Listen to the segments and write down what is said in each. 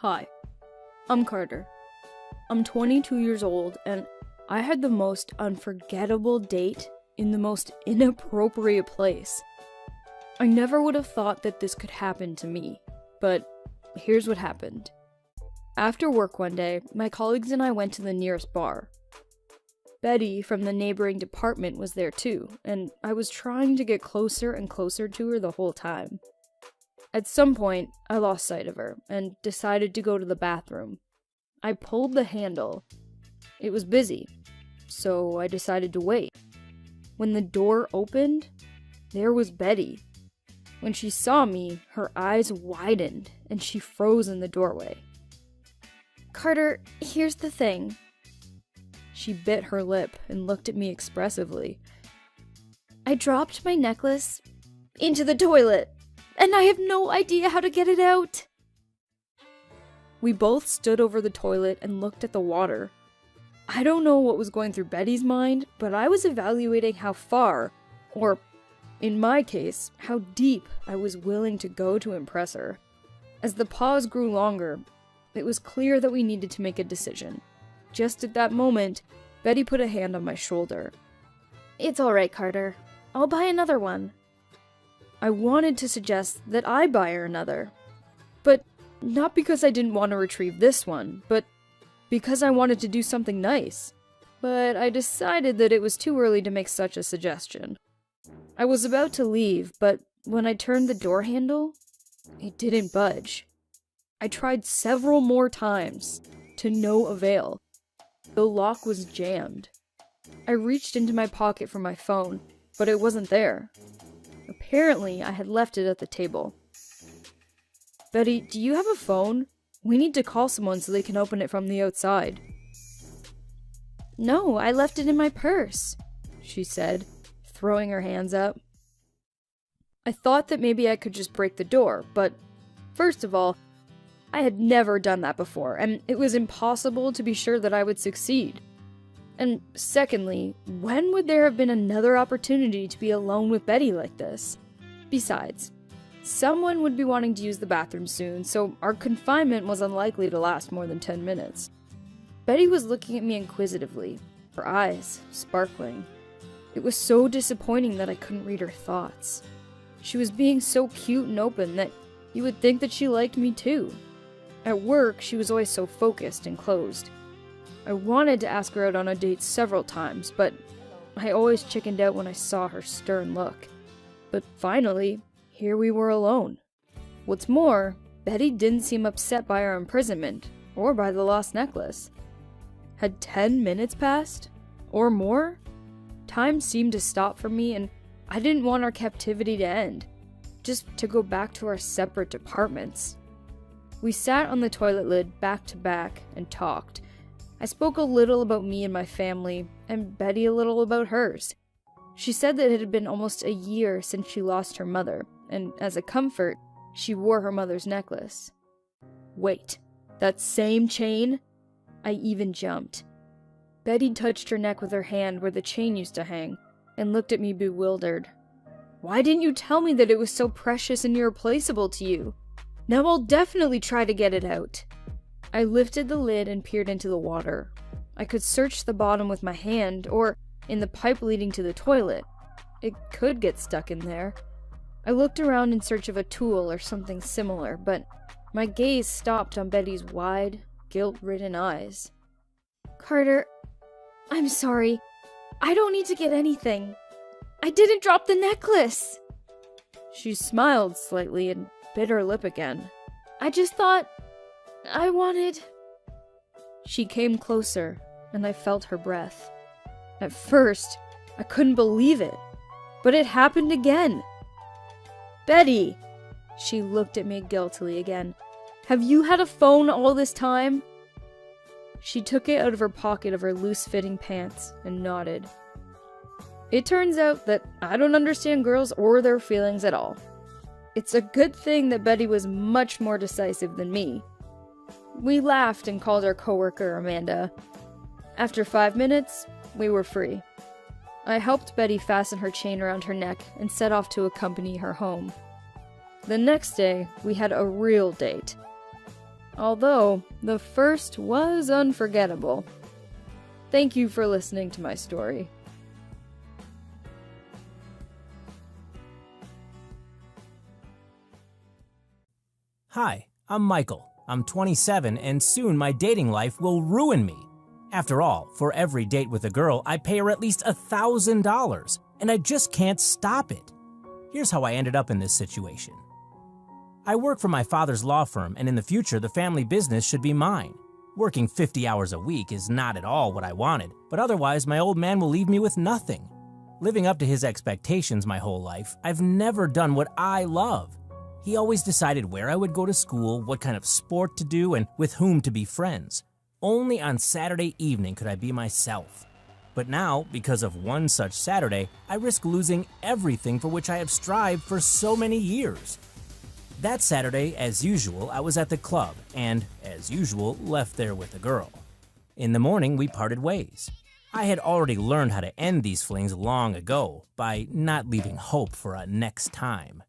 Hi, I'm Carter. I'm 22 years old, and I had the most unforgettable date in the most inappropriate place. I never would have thought that this could happen to me, but here's what happened. After work one day, my colleagues and I went to the nearest bar. Betty from the neighboring department was there too, and I was trying to get closer and closer to her the whole time. At some point, I lost sight of her and decided to go to the bathroom. I pulled the handle. It was busy, so I decided to wait. When the door opened, there was Betty. When she saw me, her eyes widened and she froze in the doorway. "Carter, here's the thing." She bit her lip and looked at me expressively. "I dropped my necklace into the toilet, and I have no idea how to get it out." We both stood over the toilet and looked at the water. I don't know what was going through Betty's mind, but I was evaluating how far, or in my case, how deep I was willing to go to impress her. As the pause grew longer, it was clear that we needed to make a decision. Just at that moment, Betty put a hand on my shoulder. "It's alright, Carter. I'll buy another one." I wanted to suggest that I buy her another. But not because I didn't want to retrieve this one, but because I wanted to do something nice. But I decided that it was too early to make such a suggestion. I was about to leave, but when I turned the door handle, it didn't budge. I tried several more times, to no avail. The lock was jammed. I reached into my pocket for my phone, but it wasn't there. Apparently, I had left it at the table. "Betty, do you have a phone? We need to call someone so they can open it from the outside." "No, I left it in my purse," she said, throwing her hands up. I thought that maybe I could just break the door, but first of all, I had never done that before, and it was impossible to be sure that I would succeed. And secondly, when would there have been another opportunity to be alone with Betty like this? Besides, someone would be wanting to use the bathroom soon, so our confinement was unlikely to last more than 10 minutes. Betty was looking at me inquisitively, her eyes sparkling. It was so disappointing that I couldn't read her thoughts. She was being so cute and open that you would think that she liked me too. At work, she was always so focused and closed. I wanted to ask her out on a date several times, but I always chickened out when I saw her stern look. But finally, here we were alone. What's more, Betty didn't seem upset by our imprisonment, or by the lost necklace. Had 10 minutes passed? Or more? Time seemed to stop for me, and I didn't want our captivity to end, just to go back to our separate departments. We sat on the toilet lid back to back and talked. I spoke a little about me and my family, and Betty a little about hers. She said that it had been almost a year since she lost her mother, and as a comfort, she wore her mother's necklace. Wait, that same chain? I even jumped. Betty touched her neck with her hand where the chain used to hang, and looked at me bewildered. "Why didn't you tell me that it was so precious and irreplaceable to you? Now I'll definitely try to get it out." I lifted the lid and peered into the water. I could search the bottom with my hand, or in the pipe leading to the toilet. It could get stuck in there. I looked around in search of a tool or something similar, but my gaze stopped on Betty's wide, guilt-ridden eyes. "Carter, I'm sorry. I don't need to get anything. I didn't drop the necklace." She smiled slightly and bit her lip again. "I just thought I wanted..." She came closer, and I felt her breath. At first, I couldn't believe it, but it happened again. "Betty!" She looked at me guiltily again. "Have you had a phone all this time?" She took it out of her pocket of her loose-fitting pants and nodded. It turns out that I don't understand girls or their feelings at all. It's a good thing that Betty was much more decisive than me. We laughed and called our coworker Amanda. After 5 minutes, we were free. I helped Betty fasten her chain around her neck and set off to accompany her home. The next day, we had a real date. Although, the first was unforgettable. Thank you for listening to my story. Hi, I'm Michael. I'm 27 and soon my dating life will ruin me. After all, for every date with a girl, I pay her at least $1,000, and I just can't stop it. Here's how I ended up in this situation. I work for my father's law firm, and in the future, the family business should be mine. Working 50 hours a week is not at all what I wanted, but otherwise my old man will leave me with nothing. Living up to his expectations my whole life, I've never done what I love. He always decided where I would go to school, what kind of sport to do, and with whom to be friends. Only on Saturday evening could I be myself. But now, because of one such Saturday, I risk losing everything for which I have strived for so many years. That Saturday, as usual, I was at the club and, as usual, left there with a girl. In the morning, we parted ways. I had already learned how to end these flings long ago by not leaving hope for a next time.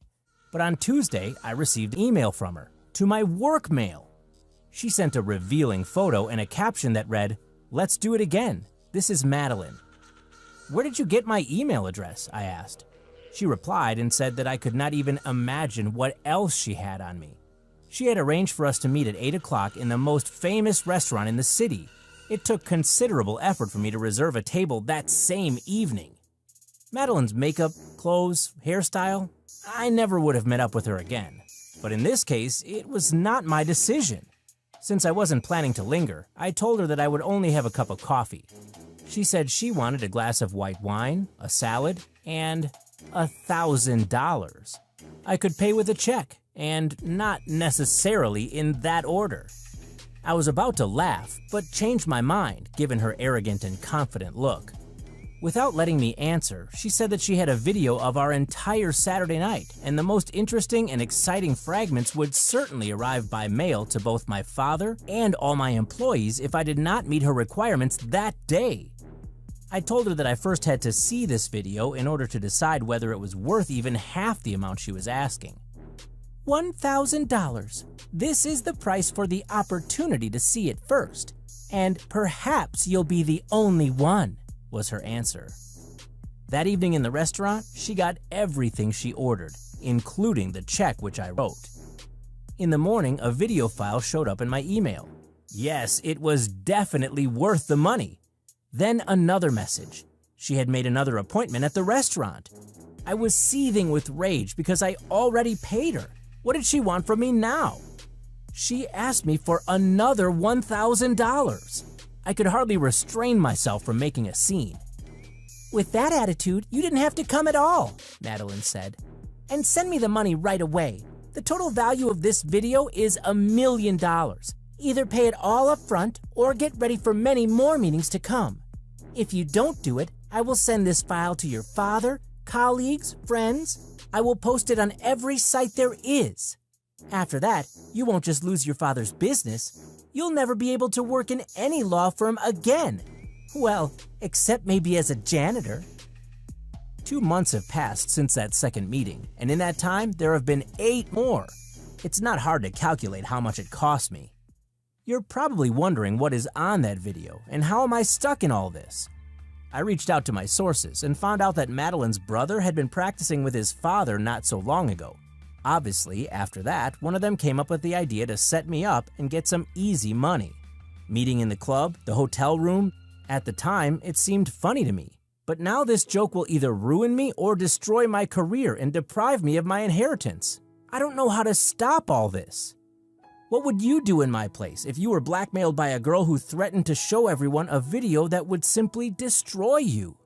But on Tuesday, I received an email from her, to my work mail. She sent a revealing photo and a caption that read, "Let's do it again. This is Madeline." "Where did you get my email address?" I asked. She replied and said that I could not even imagine what else she had on me. She had arranged for us to meet at 8 o'clock in the most famous restaurant in the city. It took considerable effort for me to reserve a table that same evening. Madeline's makeup, clothes, hairstyle, I never would have met up with her again. But in this case, it was not my decision. Since I wasn't planning to linger, I told her that I would only have a cup of coffee. She said she wanted a glass of white wine, a salad, and $1,000. I could pay with a check, and not necessarily in that order. I was about to laugh, but changed my mind, given her arrogant and confident look. Without letting me answer, she said that she had a video of our entire Saturday night, and the most interesting and exciting fragments would certainly arrive by mail to both my father and all my employees if I did not meet her requirements that day. I told her that I first had to see this video in order to decide whether it was worth even half the amount she was asking. $1,000. This is the price for the opportunity to see it first, and perhaps you'll be the only one, was her answer. That evening in the restaurant, she got everything she ordered, including the check which I wrote. In the morning, a video file showed up in my email. Yes, it was definitely worth the money. Then another message. She had made another appointment at the restaurant. I was seething with rage because I already paid her. What did she want from me now? She asked me for another $1,000. I could hardly restrain myself from making a scene. "With that attitude, you didn't have to come at all," Madeline said. "And send me the money right away. The total value of this video is $1 million. Either pay it all up front or get ready for many more meetings to come. If you don't do it, I will send this file to your father, colleagues, friends. I will post it on every site there is. After that, you won't just lose your father's business. You'll never be able to work in any law firm again. Well, except maybe as a janitor." 2 months have passed since that second meeting, and in that time, there have been 8 more. It's not hard to calculate how much it cost me. You're probably wondering what is on that video, and how am I stuck in all this? I reached out to my sources and found out that Madeline's brother had been practicing with his father not so long ago. Obviously, after that, one of them came up with the idea to set me up and get some easy money. Meeting in the club, the hotel room, at the time, it seemed funny to me. But now this joke will either ruin me or destroy my career and deprive me of my inheritance. I don't know how to stop all this. What would you do in my place if you were blackmailed by a girl who threatened to show everyone a video that would simply destroy you?